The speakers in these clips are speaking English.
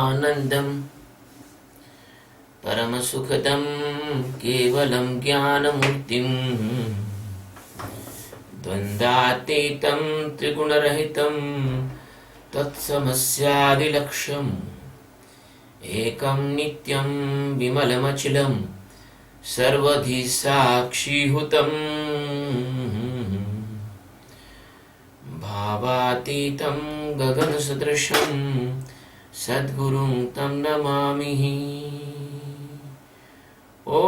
परमानन्दम् परमसुखदं केवलं ज्ञानमूर्तिम् द्वन्द्वातीतं त्रिगुणरहितं तत्समस्यादिलक्ष्यम् एकं नित्यं विमलमचलं सर्वधि साक्षीभूतम् भावातीतं गगनसदृशं सद्गुरुं तं नमामि। ॐ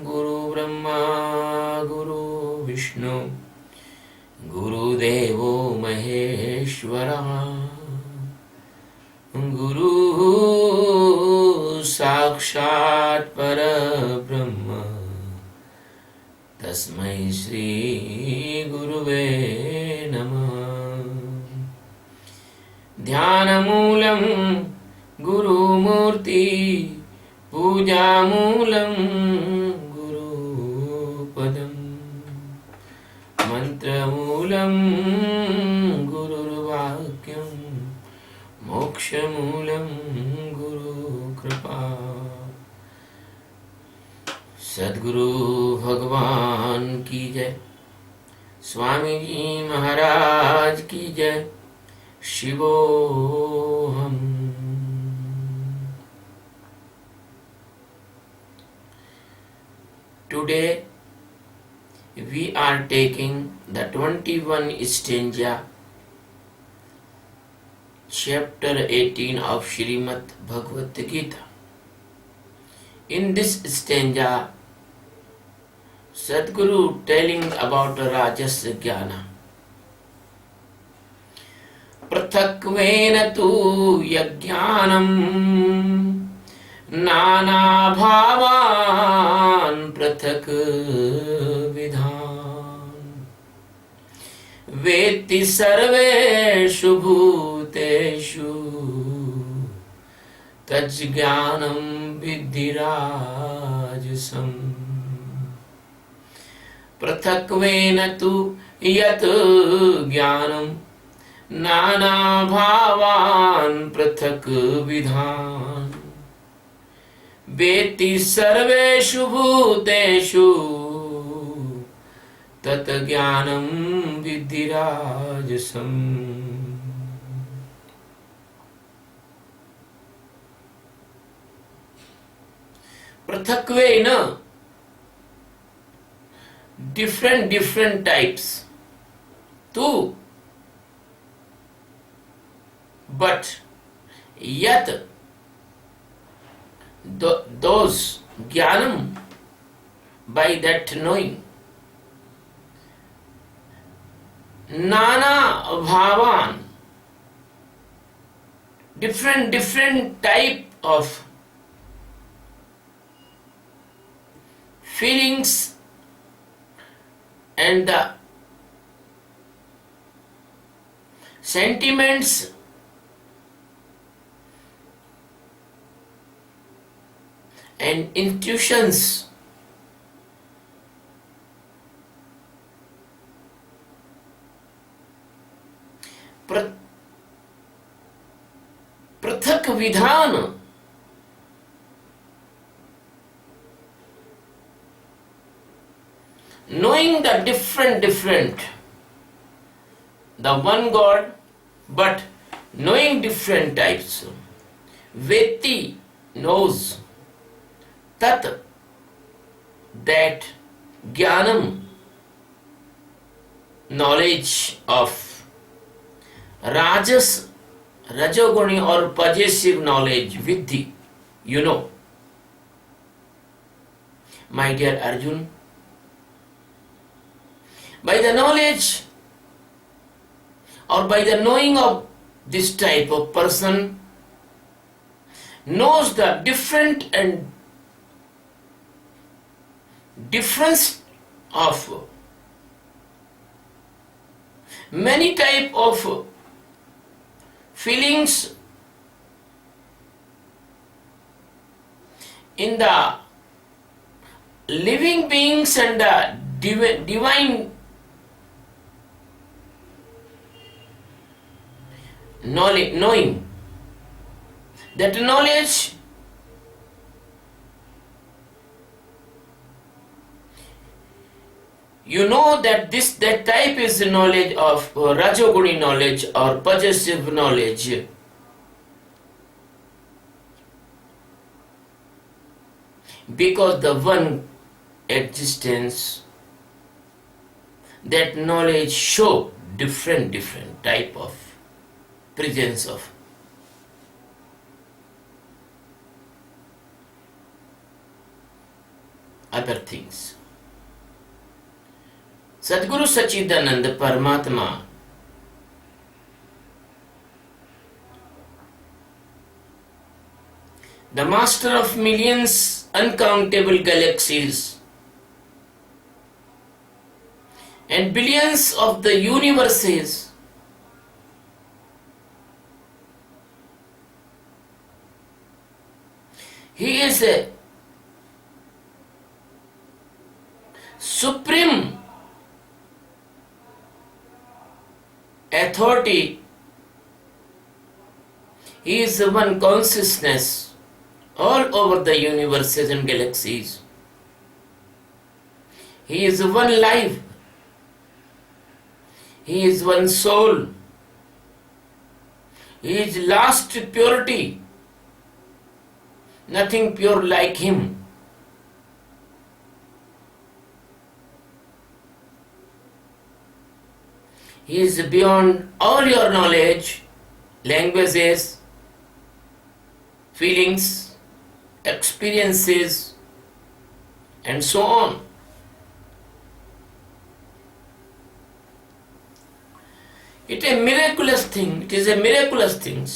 गुरु ब्रह्मा गुरु विष्णु गुरुदेवो महेश्वरः गुरु साक्षात् परब्रह्म तस्मै श्री गुरुवे नमः। ध्यानमूलं गुरुमूर्ति पूजामूलं गुरुपदं मंत्रमूलं गुरुर्वाक्यं मोक्षमूलं गुरुकृपा। सद्गुरु भगवान की जय, स्वामी जी महाराज की जय, शिवोहम। Today we are taking the 21 stanza, chapter 18 of Srimad Bhagavad Gita. In this stanza, Sadguru telling about Rajas Jnana. Prathakvena tu yajnanam नाना भावान पृथक विधान वेत्ति सर्वेषु भूतेषु तज्ज्ञानं विद्धि राजसम्। पृथक्त्वेन तु यत् ज्ञानं नाना भावान् पृथक् विधान् वेत्ति सर्वेषु भूतेषु तत् ज्ञानं विद्धि राजसम्। पृथक्त्वेन different types too, but yet those jnanam, by that knowing, nana bhavan, different type of feelings and the sentiments and intuitions पृथक विधान knowing the different the one God, but knowing different types. Vetti knows tat, that jnanam, knowledge of rajas, rajoguni or possessive knowledge, viddhi, you know. My dear Arjun, by the knowledge or by the knowing of this type of person knows the different and difference of many type of feelings in the living beings and the divine knowing That knowledge you know that that type is the knowledge of Rajoguni knowledge or possessive knowledge. Because the one existence, that knowledge show different type of presence of other things. Sadguru Sachidanand Paramatma the master of millions uncountable galaxies and billions of the universes, he is a supreme authority. He is the one consciousness all over the universes and galaxies. He is one life. He is one soul. He is last purity. Nothing pure like him. He is beyond all your knowledge, languages, feelings, experiences, and so on. It is a miraculous thing. It is a miraculous thing.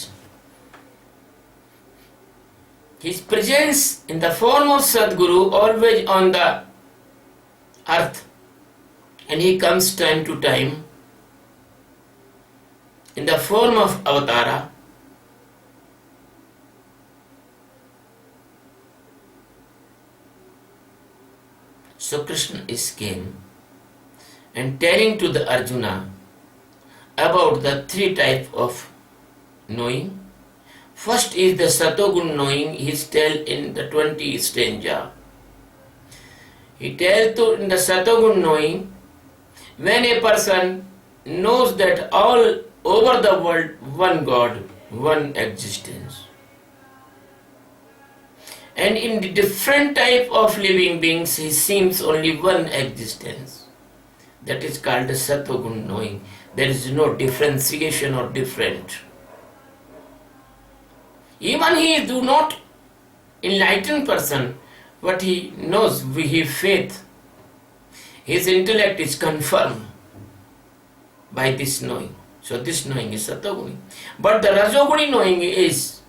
His presence in the form of Sadguru always on the earth, and he comes time to time in the form of avatara. So Krishna is came and telling to the Arjuna about the three types of knowing. First is the Satogun knowing. He tell in the 20th stanza. He tell to in the Satogun knowing, when a person knows that all over the world one God, one existence, and in the different type of living beings he seems only one existence. That is called the Satogun knowing. There is no differentiation or different. Even he do not enlightened person, but he knows his faith. His intellect is confirmed by this knowing. So this knowing is Satoguni. But the Rajoguni knowing is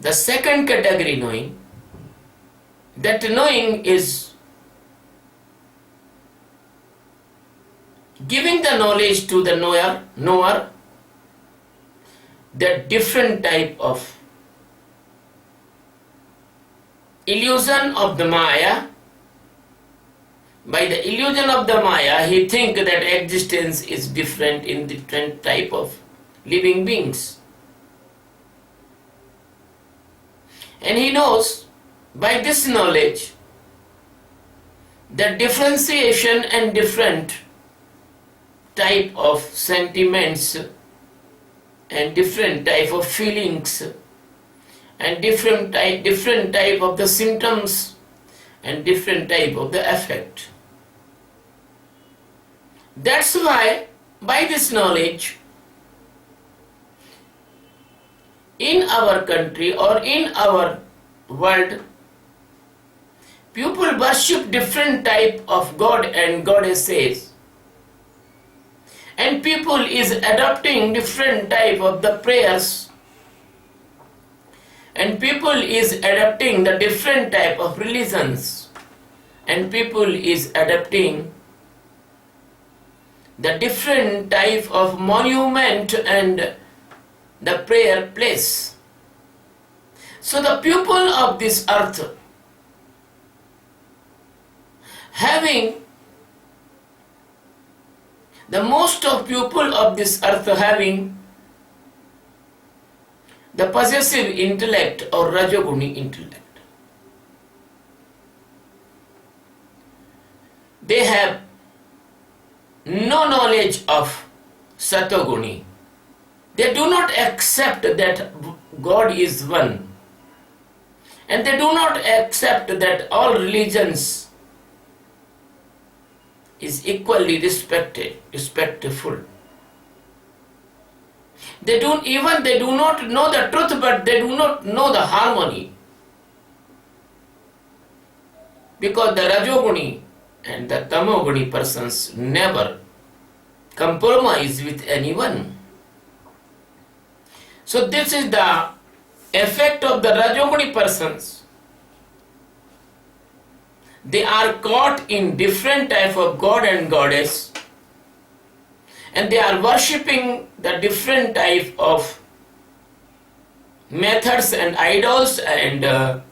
the second category knowing. That knowing is giving the knowledge to the knower, that different type of illusion of the Maya. By the illusion of the Maya, he thinks that existence is different in different type of living beings. And he knows by this knowledge that differentiation and different type of sentiments and different type of feelings and different type of the symptoms and different type of the effect. That's why by this knowledge in our country or in our world, people worship different type of God and goddesses, and people is adopting different type of the prayers, and people is adopting the different type of religions, and people is adopting the different type of monument and the prayer place. So the people of this earth having the most of people of this earth having the possessive intellect or Rajoguni intellect. They have no knowledge of Satoguni. They do not accept that God is one. And they do not accept that all religions is equally respectful. They do not know the truth, but they do not know the harmony. Because the Rajoguni and the Tamoguni persons never compromise with anyone. So this is the effect of the Rajoguni persons. They are caught in different type of god and goddess, and they are worshipping the different type of methods and idols, and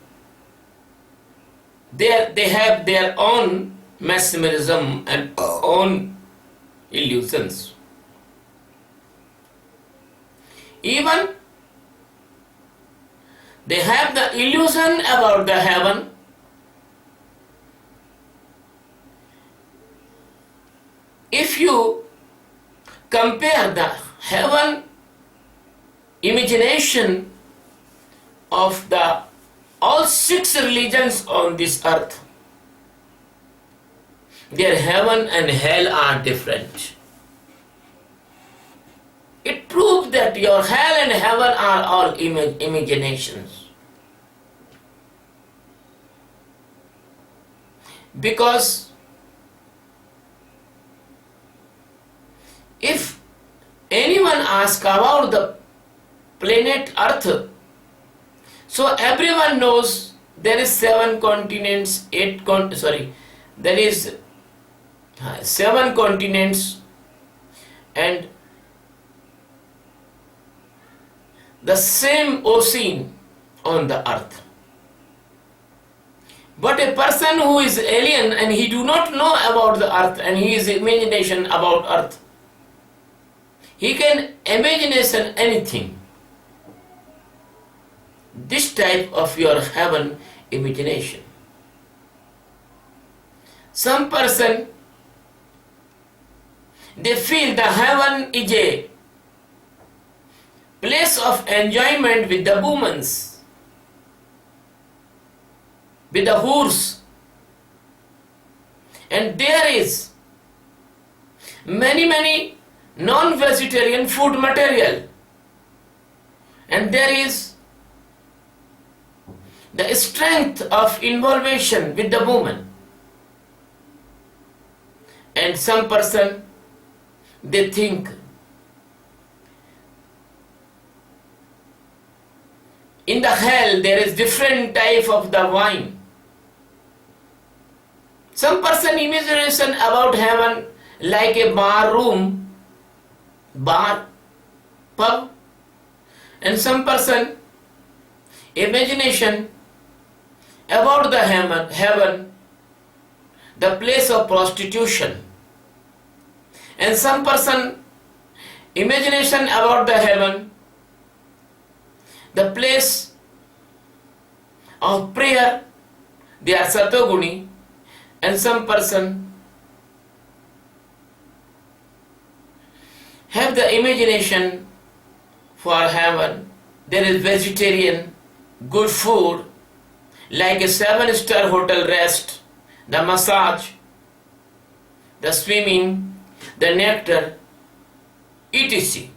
they have their own mesmerism and own illusions. Even they have the illusion about the heaven. If you compare the heaven imagination of the all 6 religions on this earth, their heaven and hell are different. It proves that your hell and heaven are all imaginations. Because if anyone asks about the planet Earth, so everyone knows there is 7 continents, there is 7 continents, and the same ocean on the earth. But a person who is alien and he do not know about the earth and he is imagination about earth, he can imagination anything. This type of your heaven imagination. Some person, they feel the heaven is a place of enjoyment with the women, with the whores, and there is many non-vegetarian food material, and there is the strength of involvement with the woman. And some person, they think in the hell there is different type of the wine. Some person imagination about heaven like a bar room, bar, pub, and some person imagination about the heaven, the place of prostitution, and some person imagination about the heaven, the place of prayer, they are Satoguni, and some person have the imagination for heaven, there is vegetarian, good food, like a 7-star hotel rest, the massage, the swimming, the nectar, etc.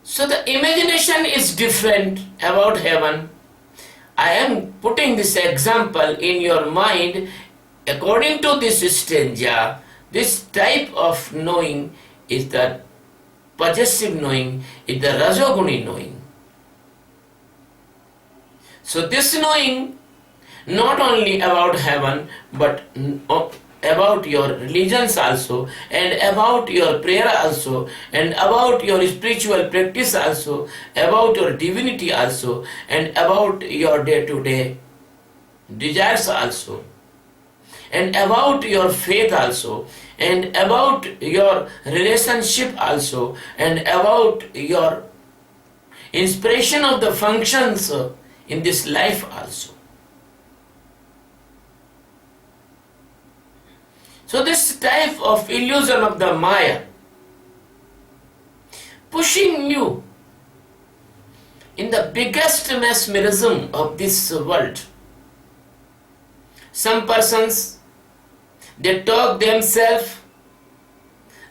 So the imagination is different about heaven. I am putting this example in your mind. According to this stanza, this type of knowing is the possessive knowing, is the Rajoguni knowing. So this knowing not only about heaven, but about your religions also, and about your prayer also, and about your spiritual practice also, about your divinity also, and about your day-to-day desires also, and about your faith also, and about your relationship also, and about your inspiration of the functions in this life also. So this type of illusion of the Maya pushing you in the biggest mesmerism of this world. Some persons, they talk themselves,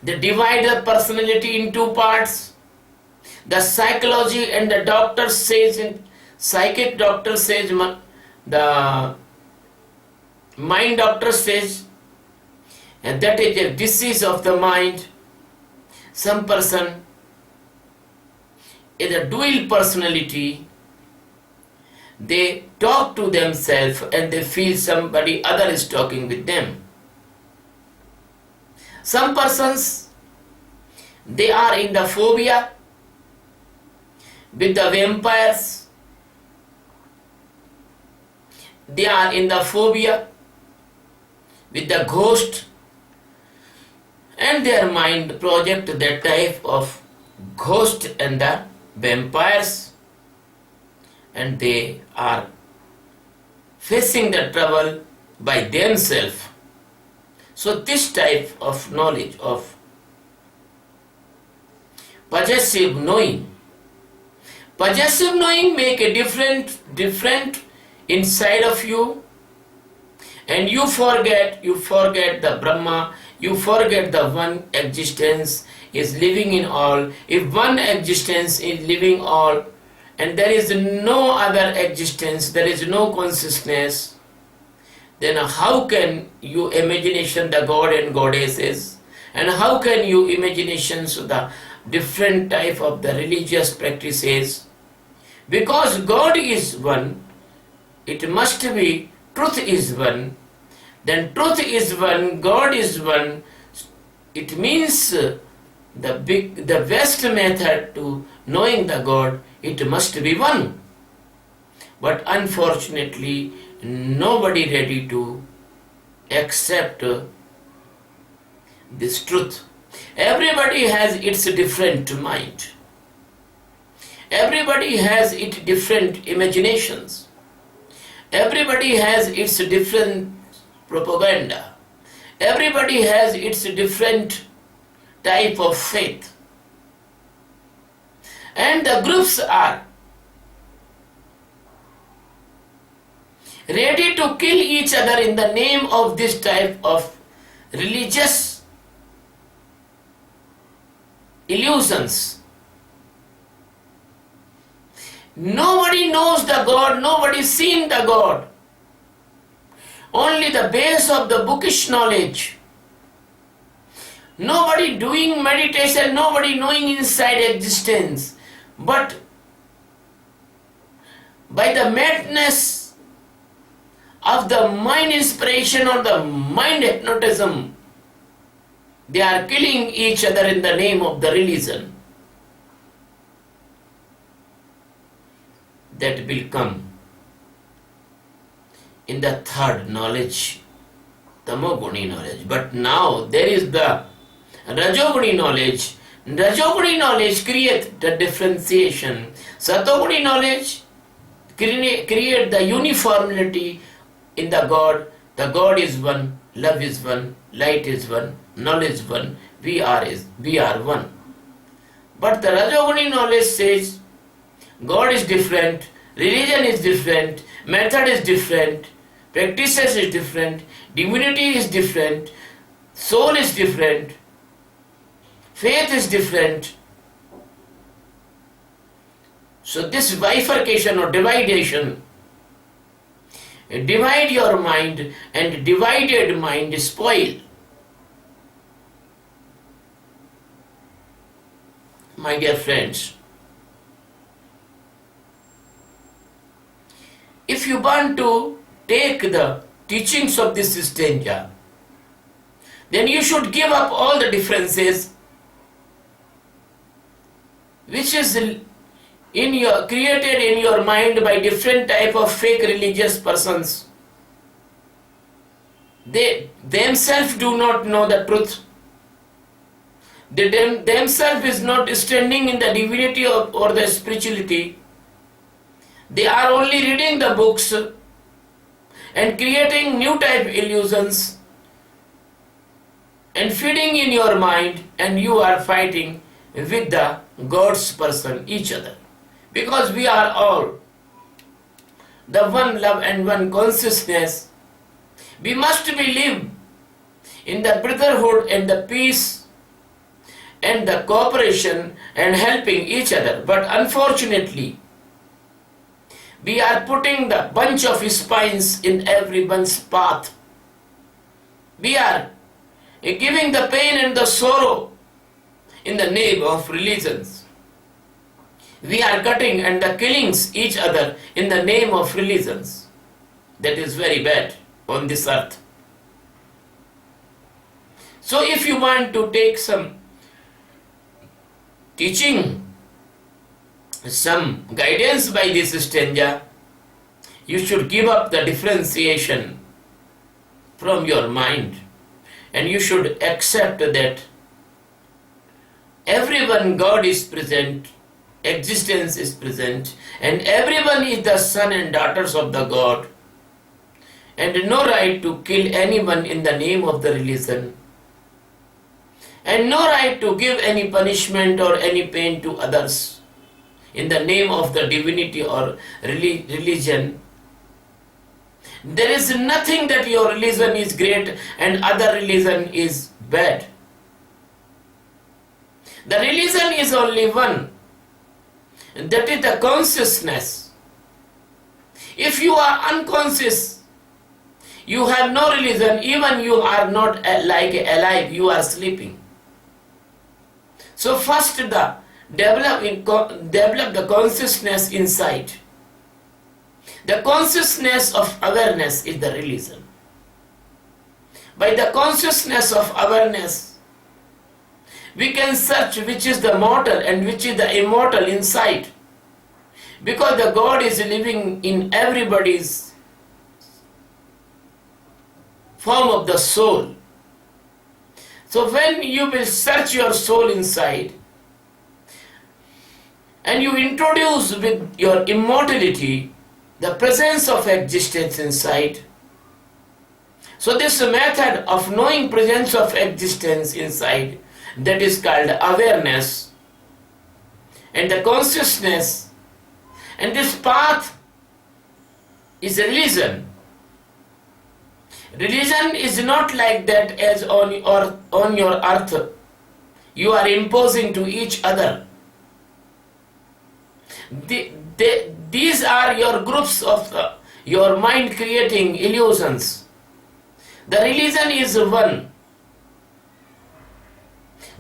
they divide the personality in two parts. The psychology and the doctor says, psychic doctor says, the mind doctor says, and that is a disease of the mind. Some person is a dual personality. They talk to themselves and they feel somebody other is talking with them. Some persons, they are in the phobia with the vampires. They are in the phobia with the ghost, and their mind project that type of ghost and the vampires, and they are facing the trouble by themselves. So this type of knowledge of possessive knowing make a different inside of you, and you forget the Brahma, you forget the one existence is living in all. If one existence is living all and there is no other existence, there is no consciousness, then how can you imagination the God and goddesses, and how can you imaginations the different type of the religious practices? Because God is one, it must be truth is one. Then truth is one, God is one. It means the best method to knowing the God, it must be one. But unfortunately, nobody ready to accept this truth. Everybody has its different mind. Everybody has its different imaginations. Everybody has its different propaganda. Everybody has its different type of faith. And the groups are ready to kill each other in the name of this type of religious illusions. Nobody knows the God, nobody seen the God. Only the base of the bookish knowledge. Nobody doing meditation, nobody knowing inside existence. But by the madness of the mind inspiration or the mind hypnotism, they are killing each other in the name of the religion. That will come in the third knowledge, tamoguni knowledge. But now there is the rajoguni knowledge. Rajoguni knowledge creates the differentiation. Satoguni knowledge create the uniformity in the God. The God is one, love is one, light is one, knowledge is one, we are one. But the rajoguni knowledge says God is different, religion is different, method is different, practices is different, divinity is different, soul is different, faith is different. So this bifurcation or dividation, divide your mind, and divided mind spoil. My dear friends, if you want to take the teachings of this Stanja, then you should give up all the differences which is created in your mind by different type of fake religious persons. They themselves do not know the truth. They themselves is not standing in the divinity or the spirituality. They are only reading the books and creating new type illusions and feeding in your mind, and you are fighting with the God's person, each other. Because we are all the one love and one consciousness. We must live in the brotherhood and the peace and the cooperation and helping each other. But unfortunately, we are putting the bunch of spines in everyone's path. We are giving the pain and the sorrow in the name of religions. We are cutting and the killings each other in the name of religions. That is very bad on this earth. So if you want to take some teaching, some guidance by this stanza, you should give up the differentiation from your mind, and you should accept that everyone God is present, existence is present, and everyone is the son and daughters of the God, and no right to kill anyone in the name of the religion, and no right to give any punishment or any pain to others in the name of the divinity or religion. There is nothing that your religion is great and other religion is bad. The religion is only one, and that is the consciousness. If you are unconscious, you have no religion, even you are not like alive, you are sleeping. So first develop the consciousness inside. The consciousness of awareness is the religion. By the consciousness of awareness, we can search which is the mortal and which is the immortal inside. Because the God is living in everybody's form of the soul. So when you will search your soul inside, and you introduce with your immortality the presence of existence inside. So this method of knowing presence of existence inside, that is called awareness and the consciousness, and this path is a religion. Religion is not like that as on your earth you are imposing to each other. These are your groups of your mind creating illusions. The religion is one.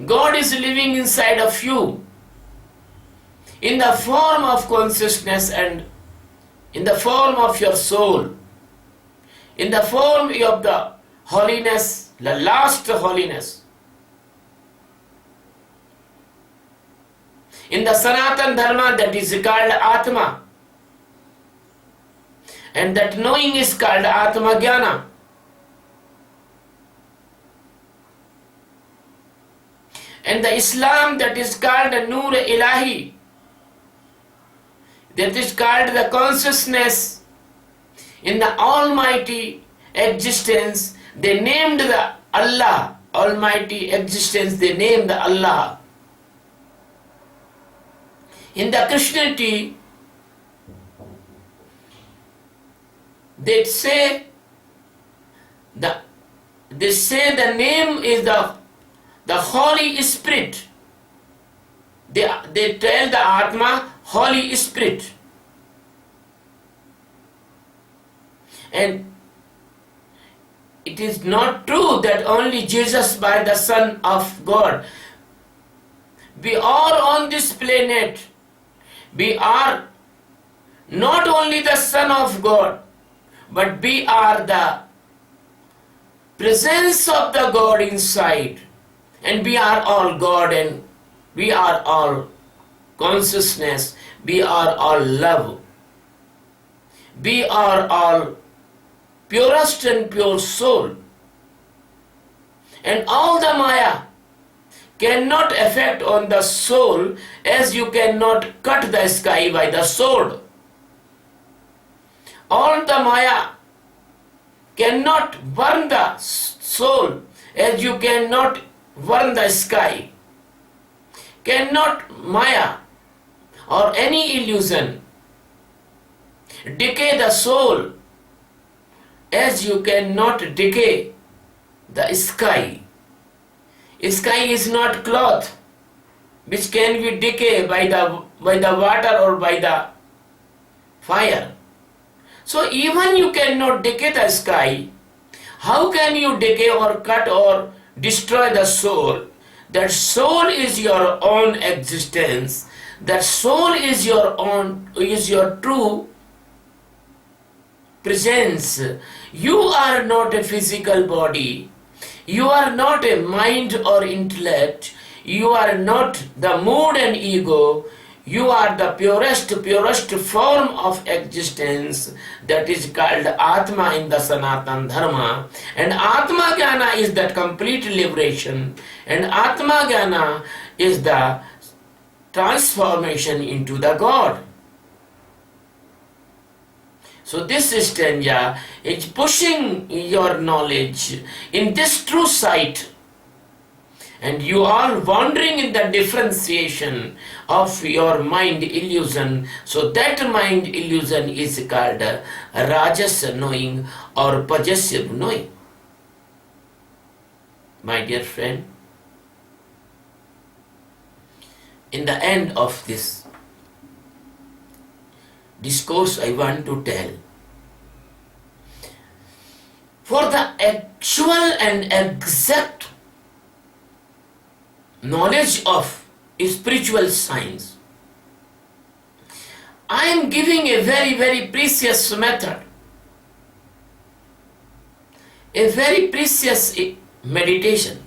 God is living inside of you in the form of consciousness and in the form of your soul, in the form of the holiness, the last holiness. In the Sanatan Dharma, that is called Atma, and that knowing is called Atma Jnana. And the Islam, that is called Noor Ilahi, that is called the consciousness in the Almighty existence. They named the Allah, Almighty existence, they named the Allah. In the Christianity, they say the name is the Holy Spirit. They tell the Atma Holy Spirit. And it is not true that only Jesus by the Son of God. We are on this planet. We are not only the Son of God, but we are the presence of the God inside. And we are all God, and we are all consciousness. We are all love. We are all purest and pure soul. And all the Maya cannot affect on the soul as you cannot cut the sky by the sword. All the Maya cannot burn the soul as you cannot burn the sky. Cannot Maya or any illusion decay the soul as you cannot decay the sky. Sky is not cloth which can be decayed by the water or by the fire. So even you cannot decay the sky, how can you decay or cut or destroy the soul? That soul is your own existence. That soul is your true presence. You are not a physical body. You are not a mind or intellect. You are not the mood and ego. You are the purest form of existence that is called Atma in the Sanatana Dharma. And Atma Jnana is that complete liberation. And Atma Jnana is the transformation into the God. So this stanza is pushing your knowledge in this true sight, and you are wandering in the differentiation of your mind illusion. So that mind illusion is called Rajas knowing or possessive knowing. My dear friend, in the end of this discourse I want to tell, for the actual and exact knowledge of spiritual science, I am giving a very precious method, a very precious meditation.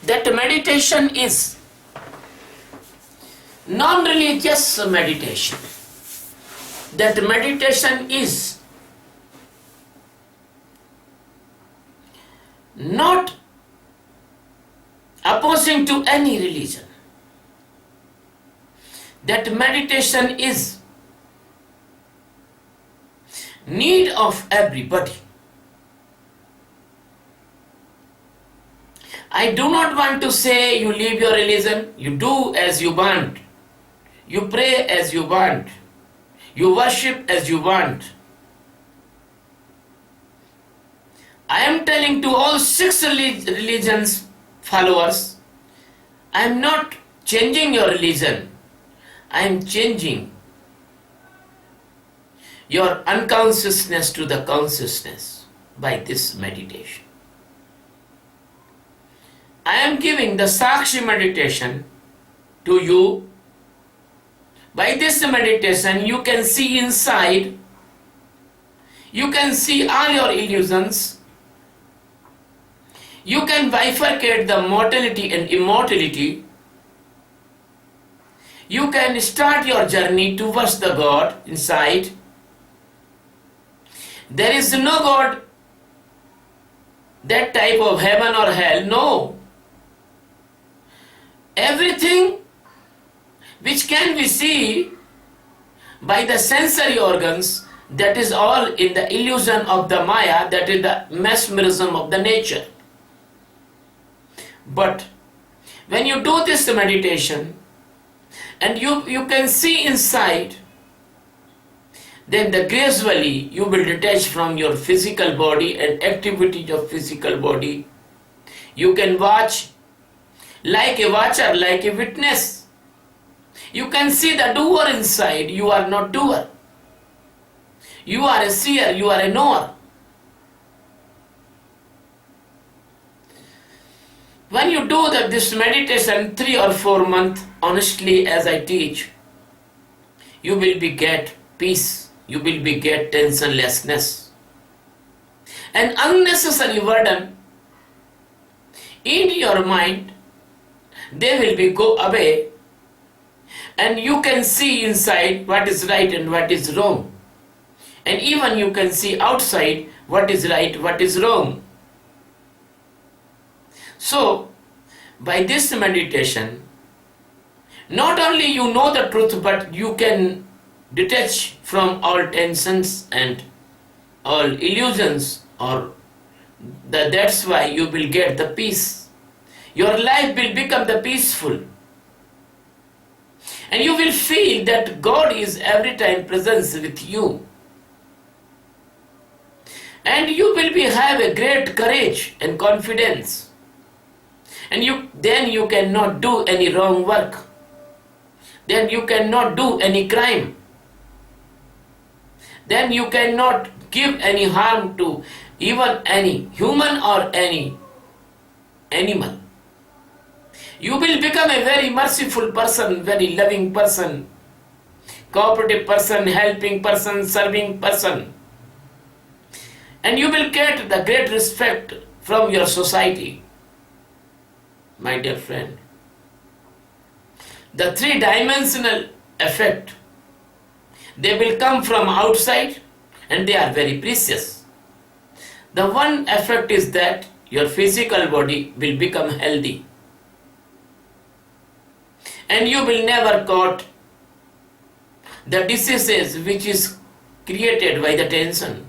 That meditation is non-religious meditation. That meditation is not opposing to any religion. That meditation is need of everybody. I do not want to say you leave your religion, you do as you want, you pray as you want, you worship as you want. I am telling to all 6 religions followers, I am not changing your religion, I am changing your unconsciousness to the consciousness by this meditation. I am giving the Sakshi meditation to you. By this meditation you can see inside, you can see all your illusions, you can bifurcate the mortality and immortality, you can start your journey towards the God inside. There is no God, that type of heaven or hell, no. Everything which can be seen by the sensory organs, that is all in the illusion of the Maya, that is the mesmerism of the nature. But when you do this meditation and you can see inside, then gradually you will detach from your physical body and activities of physical body. You can watch like a watcher, like a witness. You can see the doer inside. You are not doer. You are a seer, you are a knower. When you do this meditation 3 or 4 months, honestly as I teach, you will be get peace, you will be get tensionlessness. An unnecessary burden in your mind, they will be go away And you can see inside what is right and what is wrong. And even you can see outside what is right, what is wrong. So, by this meditation, not only you know the truth, but you can detach from all tensions and all illusions, or that's why you will get the peace. Your life will become the peaceful. And you will feel that God is every time present with you. And you will have a great courage and confidence. And then you cannot do any wrong work. Then you cannot do any crime. Then you cannot give any harm to even any human or any animal. You will become a very merciful person, very loving person, cooperative person, helping person, serving person. And you will get the great respect from your society, my dear friend. The three-dimensional effect, they will come from outside and they are very precious. The one effect is that your physical body will become healthy. And you will never get the diseases which is created by the tension,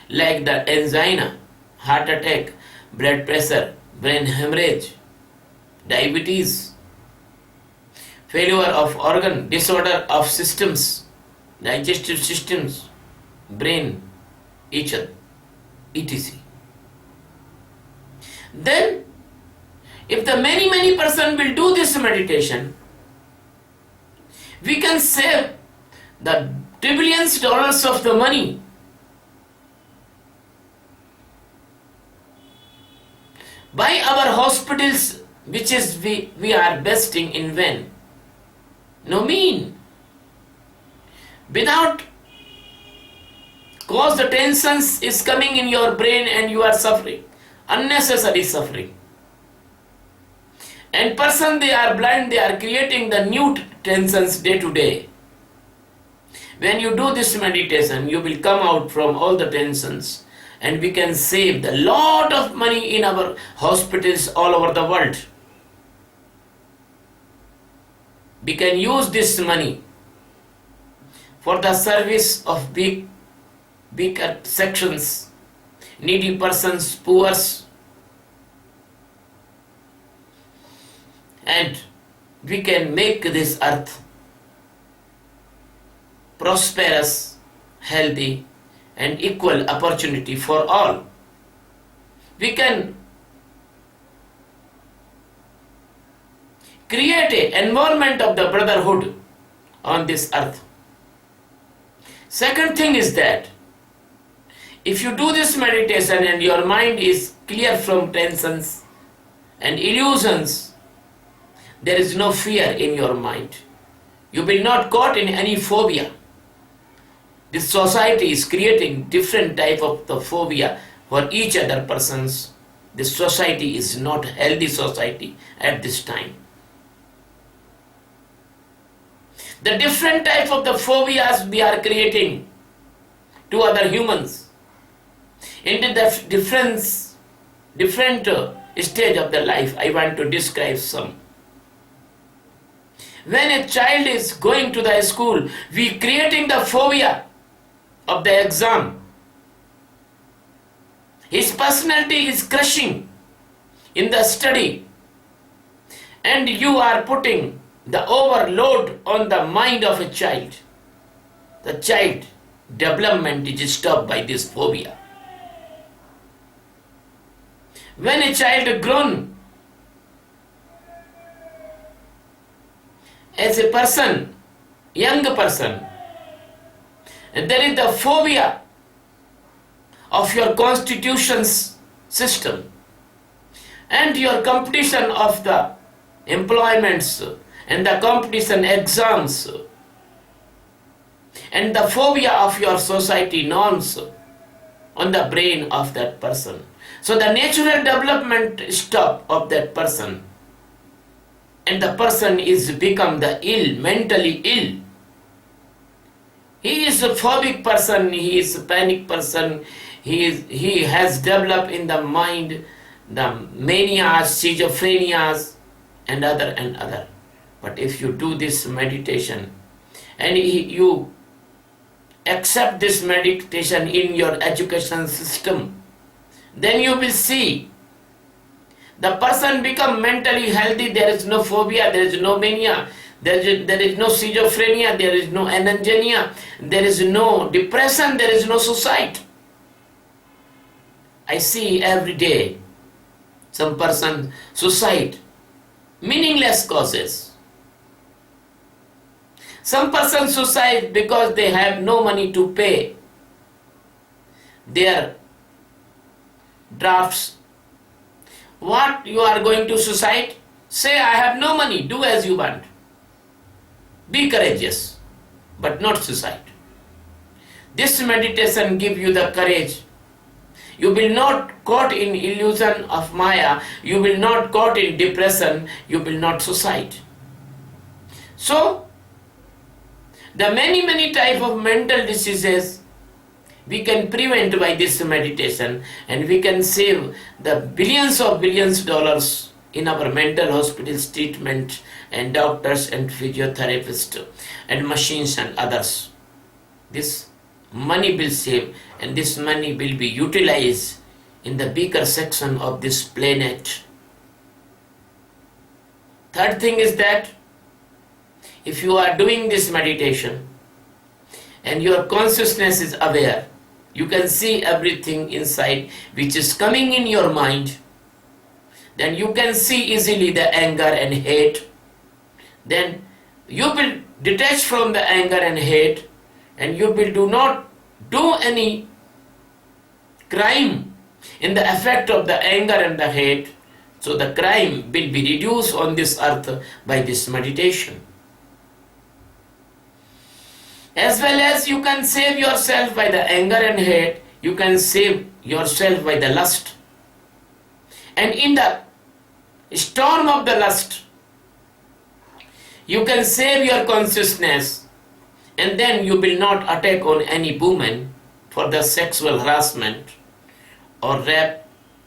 like the angina, heart attack, blood pressure, brain hemorrhage, diabetes, failure of organ, disorder of systems, digestive systems, brain, etc. Then, if the many person will do this meditation, we can save the trillions dollars of the money. By our hospitals, which is we are investing in vain. No mean. Without cause the tensions is coming in your brain and you are suffering. Unnecessary suffering. And person, they are blind, they are creating the new tensions day to day. When you do this meditation, you will come out from all the tensions and we can save the lot of money in our hospitals all over the world. We can use this money for the service of bigger sections, needy persons, poor, and we can make this earth prosperous, healthy, and equal opportunity for all. We can create an environment of the brotherhood on this earth. Second thing is that if you do this meditation and your mind is clear from tensions and illusions, there is no fear in your mind. You will not caught in any phobia. This society is creating different type of the phobia for each other persons. This society is not healthy society at this time. The different type of the phobias we are creating to other humans. In the different stage of the life, I want to describe some. When a child is going to the school, we creating the phobia of the exam. His personality is crushing in the study, and you are putting the overload on the mind of a child. The child development is stopped by this phobia. When a child grown as a person, young person, there is the phobia of your constitution's system and your competition of the employments and the competition exams and the phobia of your society norms on the brain of that person. So the natural development stop of that person. and the person is become the ill, mentally ill. He is a phobic person, he is a panic person, he has developed in the mind the manias, schizophrenias, and other. But if you do this meditation and you accept this meditation in your education system, then you will see the person become mentally healthy. There is no phobia, there is no mania, there is no schizophrenia, there is no anangenia, there is no depression, there is no suicide. I see every day some person suicide, meaningless causes. Some person suicide because they have no money to pay their drafts. What, you are going to suicide? Say, I have no money, do as you want. Be courageous, but not suicide. This meditation gives you the courage. You will not caught in illusion of Maya, you will not caught in depression, you will not suicide. So, the many type of mental diseases we can prevent by this meditation, and we can save the billions of dollars in our mental hospitals treatment and doctors and physiotherapists and machines and others. This money will save, and this money will be utilized in the bigger section of this planet. Third thing is that if you are doing this meditation and your consciousness is aware, you can see everything inside which is coming in your mind, then you can see easily the anger and hate. Then you will detach from the anger and hate, and you will do not do any crime in the effect of the anger and the hate. So the crime will be reduced on this earth by this meditation. As well as you can save yourself by the anger and hate, you can save yourself by the lust. And in the storm of the lust, you can save your consciousness, and then you will not attack on any woman for the sexual harassment or rape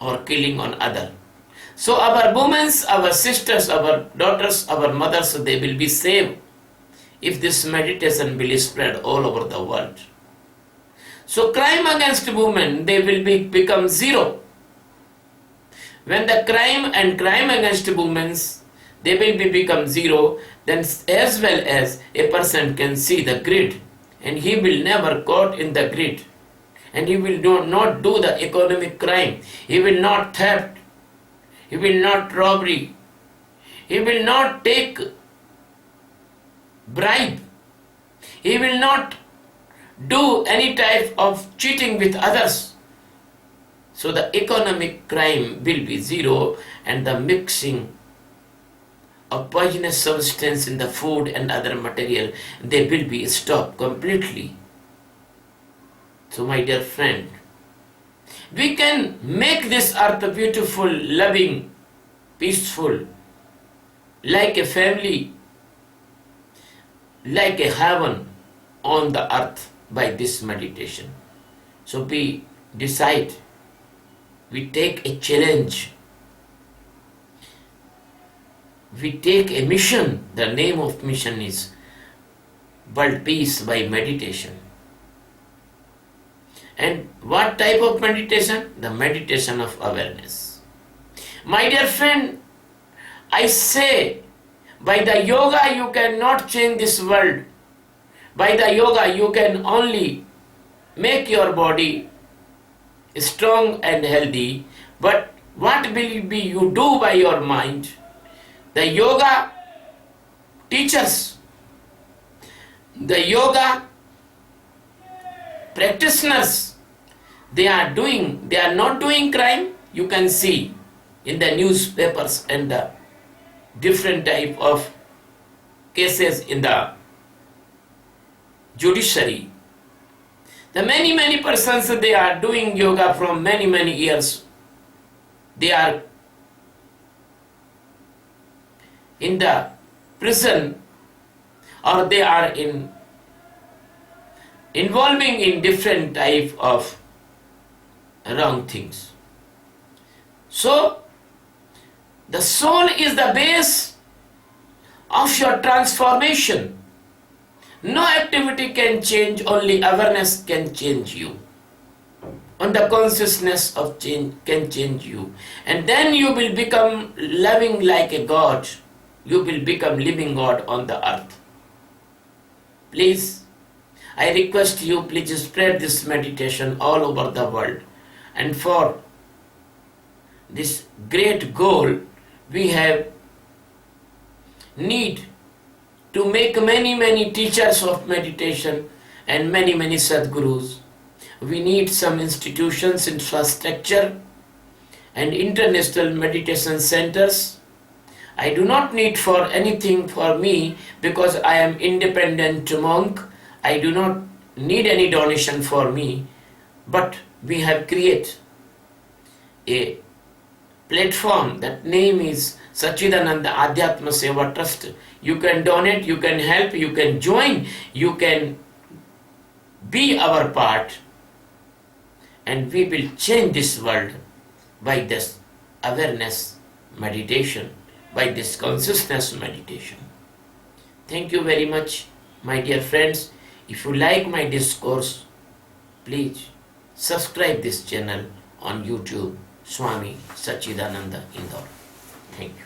or killing on other. So our women, our sisters, our daughters, our mothers, they will be saved if this meditation will spread all over the world. So crime against women, they will become zero. When the crime against women, they will become zero, then as well as a person can see the greed, and he will never caught in the greed, and he will not do the economic crime, he will not theft, he will not robbery, he will not take bribe, he will not do any type of cheating with others. So the economic crime will be zero, and the mixing of poisonous substance in the food and other material, they will be stopped completely. So my dear friend, we can make this earth beautiful, loving, peaceful, like a family, like a heaven on the earth by this meditation. So we decide, we take a challenge, we take a mission. The name of mission is World Peace by meditation. And what type of meditation? The meditation of awareness. My dear friend, I say, by the yoga you cannot change this world. By the yoga you can only make your body strong and healthy. But what will be you do by your mind? The yoga teachers, the yoga practitioners, they are not doing crime. You can see in the newspapers and the different type of cases in the judiciary. The many persons, they are doing yoga from many years. They are in the prison, or they are involving in different type of wrong things. So the soul is the base of your transformation. No activity can change, only awareness can change you. And the consciousness of change can change you. And then you will become loving like a God. You will become living God on the earth. Please, I request you, please spread this meditation all over the world. And for this great goal, we have need to make many teachers of meditation and many Sadgurus. We need some institutions, infrastructure and international meditation centers. I do not need for anything for me because I am independent monk. I do not need any donation for me, but we have created a platform. That name is Sachidananda Adhyatma Seva Trust. You can donate, you can help, you can join, you can be our part, and we will change this world by this awareness meditation, by this consciousness meditation. Thank you very much, my dear friends. If you like my discourse, please subscribe this channel on YouTube, Swami Sachidananda Indore. Thank you.